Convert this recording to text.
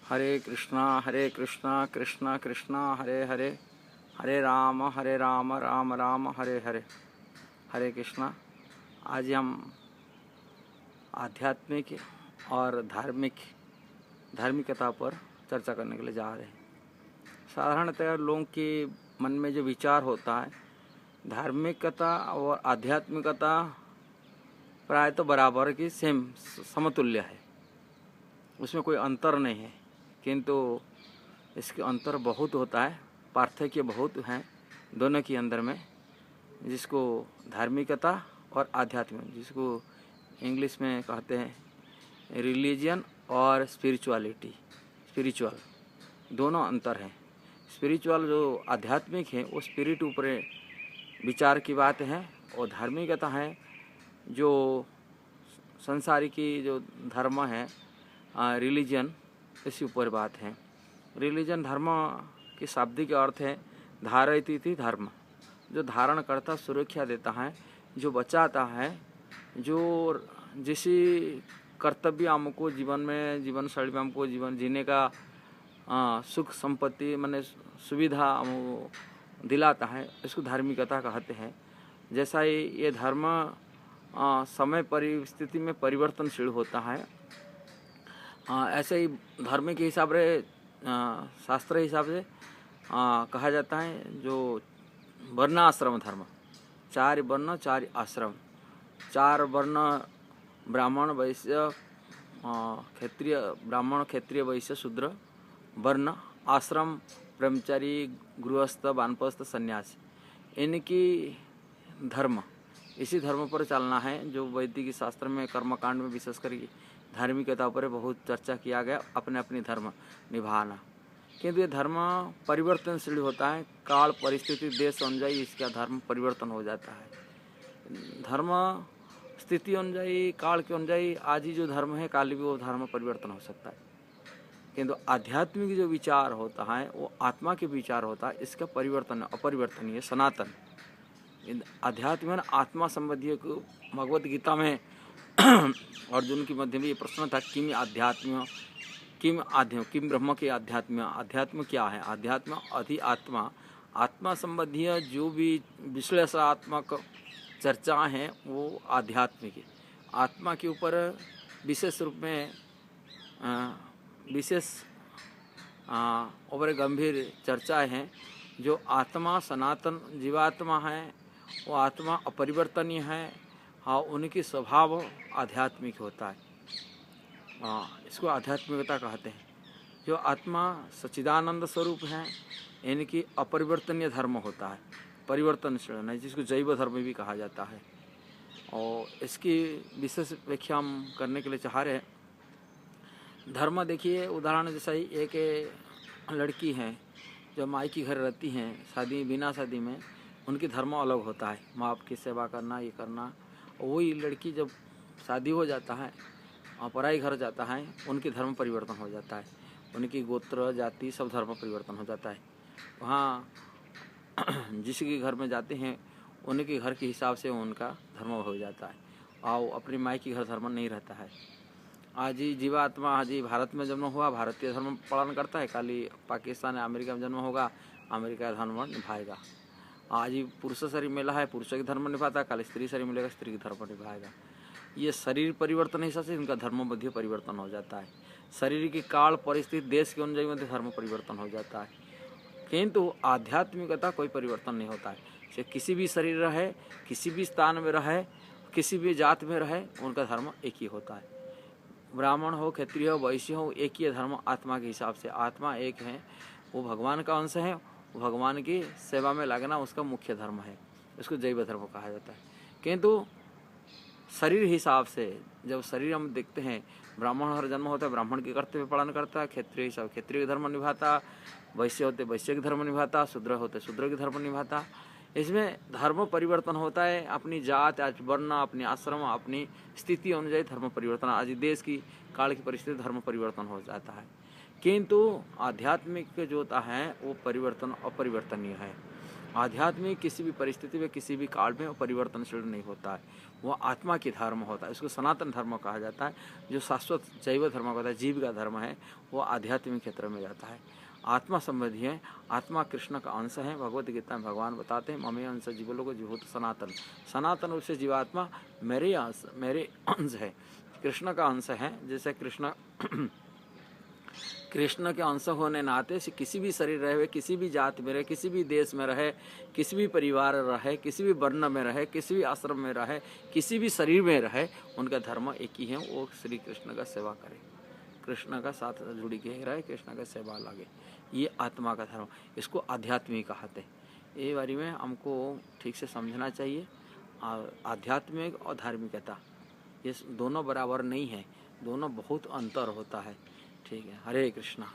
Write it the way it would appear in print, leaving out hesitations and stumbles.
हरे कृष्णा कृष्णा कृष्णा हरे हरे, हरे राम राम राम हरे हरे। हरे कृष्णा। आज हम आध्यात्मिक और धार्मिकता पर चर्चा करने के लिए जा रहे हैं। साधारणतः लोगों के मन में जो विचार होता है, धार्मिकता और आध्यात्मिकता प्राय तो बराबर की समतुल्य है, उसमें कोई अंतर नहीं है। किंतु इसके अंतर बहुत होता है, पार्थक्य बहुत हैं दोनों के अंदर में, जिसको धार्मिकता और आध्यात्मिक, जिसको इंग्लिश में कहते हैं रिलीजन और स्पिरिचुअल, दोनों अंतर हैं। स्पिरिचुअल जो आध्यात्मिक है वो स्पिरिट ऊपर विचार की बात है, और धार्मिकता है जो संसारी की जो धर्म है, रिलीजन, इसी ऊपर बात है। रिलीजन धर्म की शाब्दिक अर्थ है धारयति धर्म, जो धारण करता, सुरक्षा देता है, जो बचाता है, जो जिसी कर्तव्य हमको जीवन में, जीवन शैली में हमको जीवन जीने का सुख संपत्ति माने सुविधा हमको दिलाता है, इसको धार्मिकता कहते हैं। जैसा ही ये धर्म समय परिस्थिति में परिवर्तनशील होता है, ऐसे ही धर्म के हिसाब से, शास्त्र हिसाब से कहा जाता है जो वर्णाश्रम धर्म, 4 वर्ण 4 आश्रम, 4 वर्ण ब्राह्मण वैश्य क्षत्रिय, ब्राह्मण क्षत्रिय वैश्य शूद्र वर्ण, आश्रम ब्रह्मचारी गृहस्थ वानप्रस्थ सन्यासी, इनकी धर्म, इसी धर्म पर चलना है। जो वैदिक शास्त्र में कर्मकांड में विशेष कर धार्मिकता पर बहुत चर्चा किया गया, अपने अपनी धर्म निभाना। किंतु ये धर्म परिवर्तनशील होता है, काल परिस्थिति देश अनुयायी इसका धर्म परिवर्तन हो जाता है। धर्म स्थिति अनुयायी, काल के अनुयायी आज ही जो धर्म है, काल भी वो धर्म परिवर्तन हो सकता है। किंतु आध्यात्मिक जो विचार होता है वो आत्मा के विचार होता है, इसका परिवर्तन अपरिवर्तनीय सनातन। आध्यात्म में आत्मा संबंधी को भगवत गीता में अर्जुन के मध्य में ये प्रश्न था, किम आध्यात्म, किम ब्रह्म के आध्यात्म, अध्यात्म क्या है? अध्यात्म अधि आत्मा, आत्मा संबंधी जो भी विश्लेषणात्मक चर्चा है वो आध्यात्मिक है। आत्मा के ऊपर विशेष रूप में और गंभीर चर्चाएं हैं। जो आत्मा सनातन जीवात्मा है वो आत्मा अपरिवर्तनीय है, हाँ, उनकी स्वभाव आध्यात्मिक होता है। इसको आध्यात्मिकता कहते हैं। जो आत्मा सच्चिदानंद स्वरूप है, इनकी अपरिवर्तनीय धर्म होता है, परिवर्तनशील नहीं, जिसको जैव धर्म भी कहा जाता है। और इसकी विशेष व्याख्या हम करने के लिए चाह रहे हैं। धर्म देखिए, उदाहरण जैसा ही एक लड़की है जो माई की घर रहती हैं, शादी बिना शादी में, उनकी धर्म अलग होता है, माँ बाप की सेवा करना, ये करना। वही लड़की जब शादी हो जाता है और पराई घर जाता है, उनकी धर्म परिवर्तन हो जाता है, उनकी गोत्र जाति सब धर्म परिवर्तन हो जाता है। वहाँ जिसके घर में जाते हैं उनके घर के हिसाब से उनका धर्म हो जाता है, और अपनी माई की घर धर्म नहीं रहता है। आज ही जीवात्मा आज ही भारत में जन्म हुआ, भारतीय धर्म पालन करता है, कल ही पाकिस्तान या अमेरिका में जन्म होगा, अमेरिका का धर्म निभाएगा। आज ही पुरुष शरीर मिला है, पुरुष के धर्म निभाता है, कल स्त्री शरीर मिलेगा, स्त्री के धर्म निभाएगा। ये शरीर परिवर्तन हिसाब से इनका धर्म मध्य परिवर्तन हो जाता है। शरीर की काल परिस्थिति देश के अनुयायी मध्य धर्म परिवर्तन हो जाता है। किंतु आध्यात्मिकता कोई परिवर्तन नहीं होता है। से किसी भी शरीर रहे, किसी भी स्थान में रहे, किसी भी जात में रहे, उनका धर्म एक ही होता है। ब्राह्मण हो, क्षत्रिय हो, वैश्य हो, एक ही धर्म आत्मा के हिसाब से। आत्मा एक है, वो भगवान का अंश है, वो भगवान की सेवा में लगना उसका मुख्य धर्म है, इसको जैव धर्म कहा जाता है। किंतु शरीर हिसाब से जब शरीर हम देखते हैं, ब्राह्मण हर जन्म होता है, ब्राह्मण के कर्तव्य पालन करता है, क्षत्रिय हिसाब क्षत्रिय धर्म निभाता, वैश्य होते वैश्य के धर्म निभाता, शूद्र होते शूद्र के धर्म निभाता। इसमें धर्म परिवर्तन होता है, अपनी जात, वर्ण, अपनी आश्रम, अपनी स्थिति अनुযায়ী धर्म परिवर्तन। आज देश की काल की परिस्थिति धर्म परिवर्तन हो जाता है। किंतु आध्यात्मिक जो होता है वो परिवर्तन अपरिवर्तनीय है। आध्यात्मिक किसी भी परिस्थिति में, किसी भी काल में वो परिवर्तनशील नहीं होता है, वो आत्मा की धर्म होता है। इसको सनातन धर्म कहा जाता है। जो शाश्वत जैव धर्म होता है, जीव का धर्म है, वो आध्यात्मिक क्षेत्र में जाता है। आत्मा संबंधी है, आत्मा कृष्ण का अंश है। भगवत गीता में भगवान बताते हैं, ममे अंश जीवलोक जीवोत सनातन। सनातन रूप से जीवात्मा मेरे अंश है, कृष्ण का अंश है। जैसे कृष्ण के अंश होने नाते से किसी भी शरीर रहे, किसी भी जाति में रहे, किसी भी देश में रहे, किसी भी परिवार रहे, किसी भी वर्ण में रहे, किसी भी आश्रम में रहे, किसी भी शरीर में रहे, उनका धर्म एक ही है, वो श्री कृष्ण का सेवा करे, कृष्ण का साथ जुड़ी के रहे, कृष्ण का सेवा लगे। ये आत्मा का धर्म, इसको आध्यात्मिक कहते हैं। ये बारे में हमको ठीक से समझना चाहिए। आध्यात्मिक और धार्मिकता ये दोनों बराबर नहीं है, दोनों बहुत अंतर होता है। ठीक है, हरे कृष्णा।